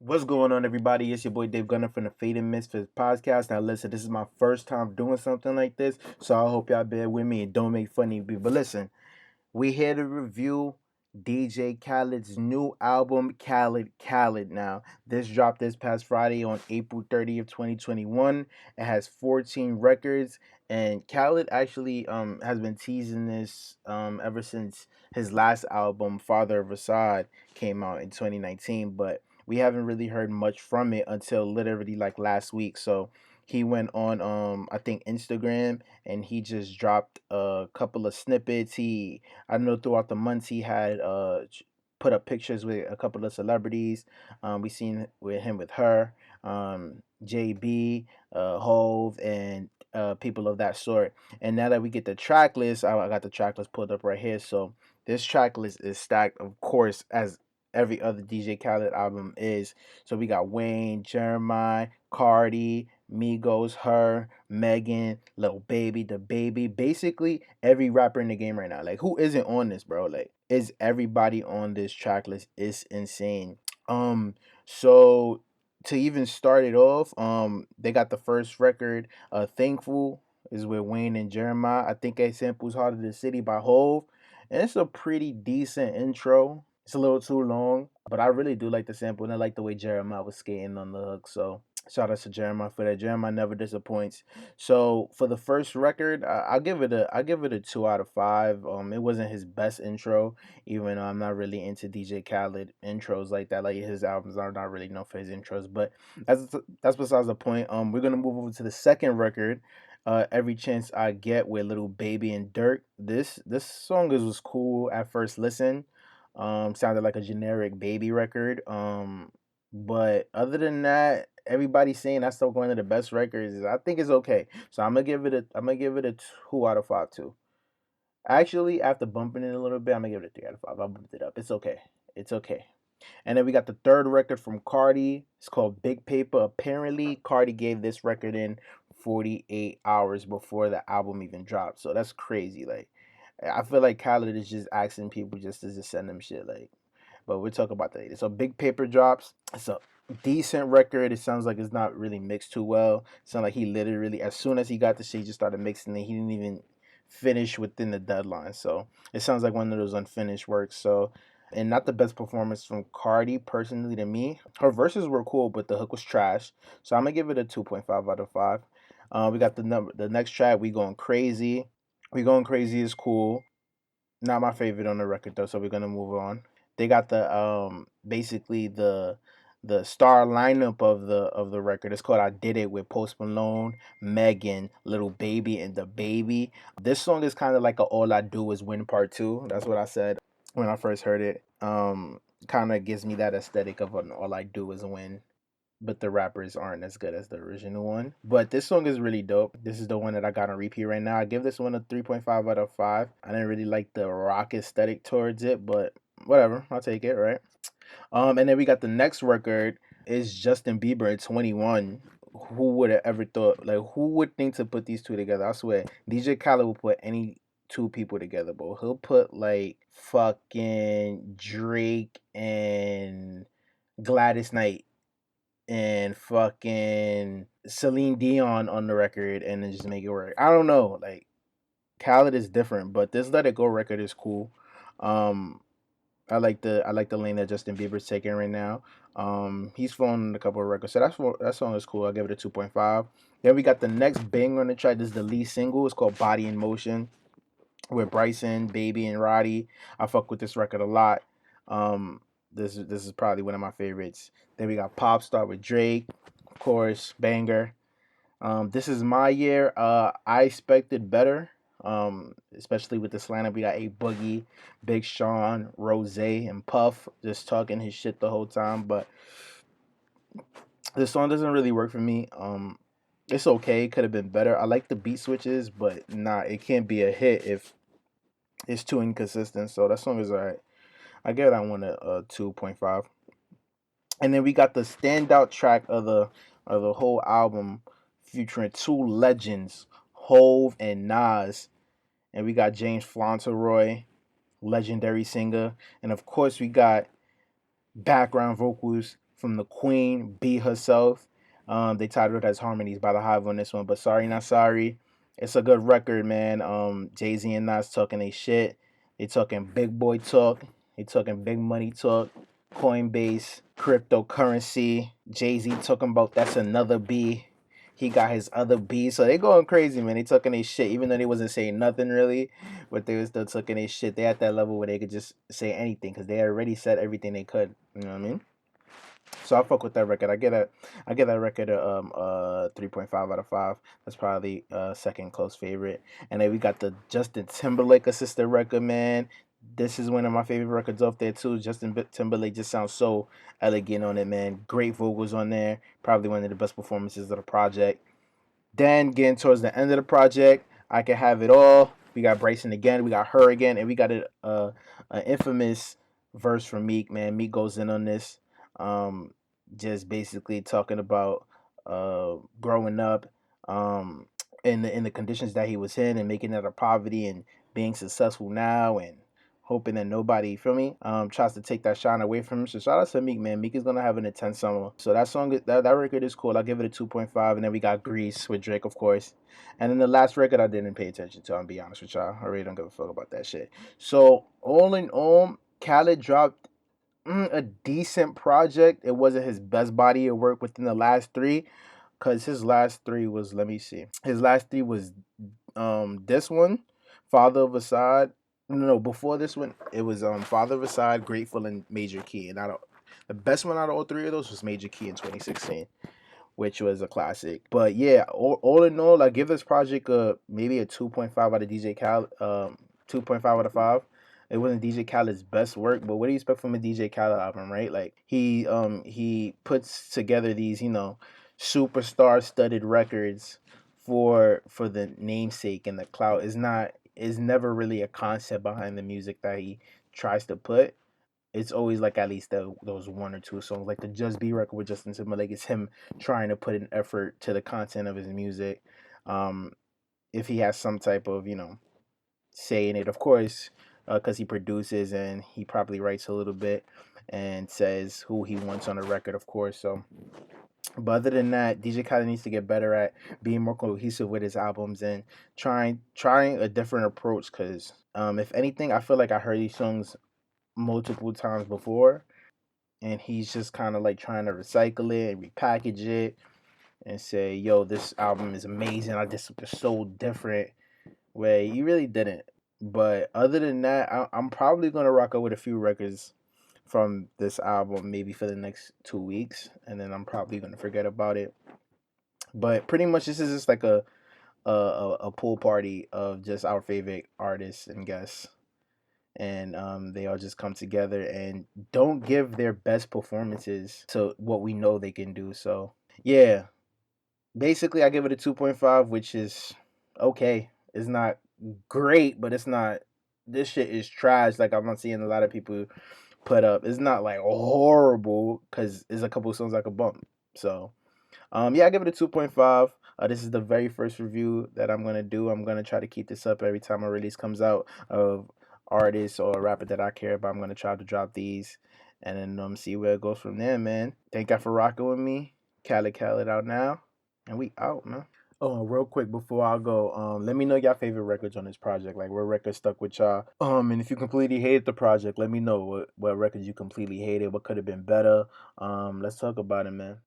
What's going on, everybody? It's your boy Dave Gunner from the Fade and Misfits podcast. Now, listen, this is my first time doing something like this, so I hope y'all bear with me and don't make fun of me. But listen, we here to review DJ Khaled's new album, Khaled. Now, this dropped this past Friday on April 30th, 2021. It has 14 records, and Khaled actually has been teasing this ever since his last album, Father of Assad, came out in 2019. But we haven't really heard much from it until literally like last week. So he went on I think Instagram and he just dropped a couple of snippets. I know throughout the months he had put up pictures with a couple of celebrities. We seen with him with her, JB, Hove, and people of that sort. And now that we get the track list, I got the track list pulled up right here. So this track list is stacked, of course, as every other DJ Khaled album is. So we got Wayne, Jeremiah, Cardi, Migos, her, Megan, Lil Baby, the Baby, basically every rapper in the game right now. Like, who isn't on this, bro? Like, is everybody on this track list? It's insane. So to even start it off, they got the first record, Thankful, is with Wayne and Jeremiah. I think it samples Heart of the City by Hove. And it's a pretty decent intro. It's a little too long, but I really do like the sample and I like the way Jeremiah was skating on the hook. So shout out to Jeremiah for that. Jeremiah never disappoints. So for the first record, I'll give it a 2 out of 5. It wasn't his best intro, even though I'm not really into DJ Khaled intros like that. Like his albums are not really known for his intros, but that's besides the point. We're gonna move over to the second record. Every Chance I Get with Little Baby and Dirk. This song was cool at first listen. Sounded like a generic baby record. But other than that, everybody's saying that's still one of the best records. I think it's okay. So I'm gonna give it a 2 out of 5 too. Actually, after bumping it a little bit, I'm gonna give it a 3 out of 5. I bumped it up. It's okay. It's okay. And then we got the third record from Cardi. It's called Big Paper. Apparently, Cardi gave this record in 48 hours before the album even dropped. So that's crazy. Like, I feel like Khaled is just asking people just to just send them shit. Like, but we'll talk about that later. So Big Paper drops. It's a decent record. It sounds like it's not really mixed too well. It sounds like he literally, as soon as he got the shit, he just started mixing it. He didn't even finish within the deadline. So it sounds like one of those unfinished works. So, and not the best performance from Cardi personally to me. Her verses were cool, but the hook was trash. So I'm gonna give it a 2.5 out of 5. We got the next track. We Going Crazy. We Going Crazy is cool. Not my favorite on the record though, so we're gonna move on. They got the basically the star lineup of the record. It's called I Did It with Post Malone, Megan, Little Baby, and the Baby. This song is kind of like a All I Do Is Win Part 2. That's what I said when I first heard it. Kind of gives me that aesthetic of an All I Do Is Win, but the rappers aren't as good as the original one. But this song is really dope. This is the one that I got on repeat right now. I give this one a 3.5 out of 5. I didn't really like the rock aesthetic towards it, but whatever. I'll take it, right? And then we got the next record is Justin Bieber at 21. Who would have ever thought? Like, who would think to put these two together? I swear, DJ Khaled will put any two people together, but he'll put like fucking Drake and Gladys Knight and fucking Celine Dion on the record and then just make it work. I don't know. Like, Khaled is different, but this Let It Go record is cool. Um, I like the lane that Justin Bieber's taking right now. He's flown a couple of records, so that song is cool. I'll give it a 2.5. Then we got the next bang on the track. This is the lead single. It's called Body in Motion with Bryson, Baby, and Roddy. I fuck with this record a lot. Um, this is probably one of my favorites. Then we got Pop Star with Drake, of course, banger. This is my year. I expected better. Especially with this lineup, we got A Boogie, Big Sean, Rose, and Puff just talking his shit the whole time. But this song doesn't really work for me. It's okay. Could have been better. I like the beat switches, but nah, it can't be a hit if it's too inconsistent. So that song is alright. I give that one a 2.5. And then we got the standout track of the whole album, featuring two legends, Hove and Nas. And we got James Fauntleroy, legendary singer, and of course we got background vocals from the Queen, B herself. They titled it as Harmonies by the Hive on this one, but Sorry Not Sorry. It's a good record, man. Jay-Z and Nas talking they shit. They talking big boy talk. They talking big money talk. Coinbase, cryptocurrency. Jay-Z talking about that's another B. He got his other B. So they going crazy, man. They talking their shit, even though they wasn't saying nothing really, but they was still talking their shit. They at that level where they could just say anything because they already said everything they could. You know what I mean? So I fuck with that record. I give that record a 3.5 out of 5. That's probably second close favorite. And then we got the Justin Timberlake assisted record, man. This is one of my favorite records off there too. Timberlake just sounds so elegant on it, man. Great vocals on there. Probably one of the best performances of the project. Then getting towards the end of the project, I Can Have It All. We got Bryson again. We got her again, and we got an infamous verse from Meek. Man, Meek goes in on this, um, just basically talking about growing up, um, in the conditions that he was in, and making it out of poverty, and being successful now, and hoping that nobody, feel me, tries to take that shine away from him. So shout out to Meek, man. Meek is gonna have an intense summer. So that record is cool. I'll give it a 2.5. And then we got Grease with Drake, of course. And then the last record I didn't pay attention to, I'll be honest with y'all. I really don't give a fuck about that shit. So all in all, Khaled dropped a decent project. It wasn't his best body of work within the last three. Cause his last three was, let me see. His last three was this one, Father of Assad. No, before this one, it was Father of Assad, Grateful, and Major Key. And the best one out of all three of those was Major Key in 2016, which was a classic. But yeah, all in all, I give this project maybe a 2.5 out of DJ Khaled. 2.5 out of 5. It wasn't DJ Khaled's best work, but what do you expect from a DJ Khaled album, right? Like he puts together these, superstar studded records for the namesake and the clout. Is never really a concept behind the music that he tries to put. It's always like at least those one or two songs, like the Just Be record with Justin Timberlake. It's him trying to put an effort to the content of his music. Um, if he has some type of say in it, of course, because he produces and he probably writes a little bit and says who he wants on the record, of course. So but other than that, DJ Khaled needs to get better at being more cohesive with his albums and trying a different approach. Cause if anything, I feel like I heard these songs multiple times before, and he's just kind of like trying to recycle it and repackage it and say, "Yo, this album is amazing. I just it's so different." Way he really didn't. But other than that, I'm probably gonna rock out with a few records from this album, maybe for the next 2 weeks, and then I'm probably gonna forget about it. But pretty much, this is just like a pool party of just our favorite artists and guests, and they all just come together and don't give their best performances to what we know they can do. So yeah, basically, I give it a 2.5, which is okay. It's not great, but it's not. This shit is trash. Like I'm not seeing a lot of people put up. It's not like horrible because there's a couple songs I could bump. So yeah, I give it a 2.5. This is the very first review that I'm gonna do. I'm gonna try to keep this up every time a release comes out of artists or a rapper that I care about. I'm gonna try to drop these and then see where it goes from there, man. Thank y'all for rocking with me. Khaled out now, and we out, man. Oh, and real quick before I go, let me know y'all favorite records on this project. Like what record stuck with y'all. And if you completely hated the project, let me know what records you completely hated. What could have been better. Let's talk about it, man.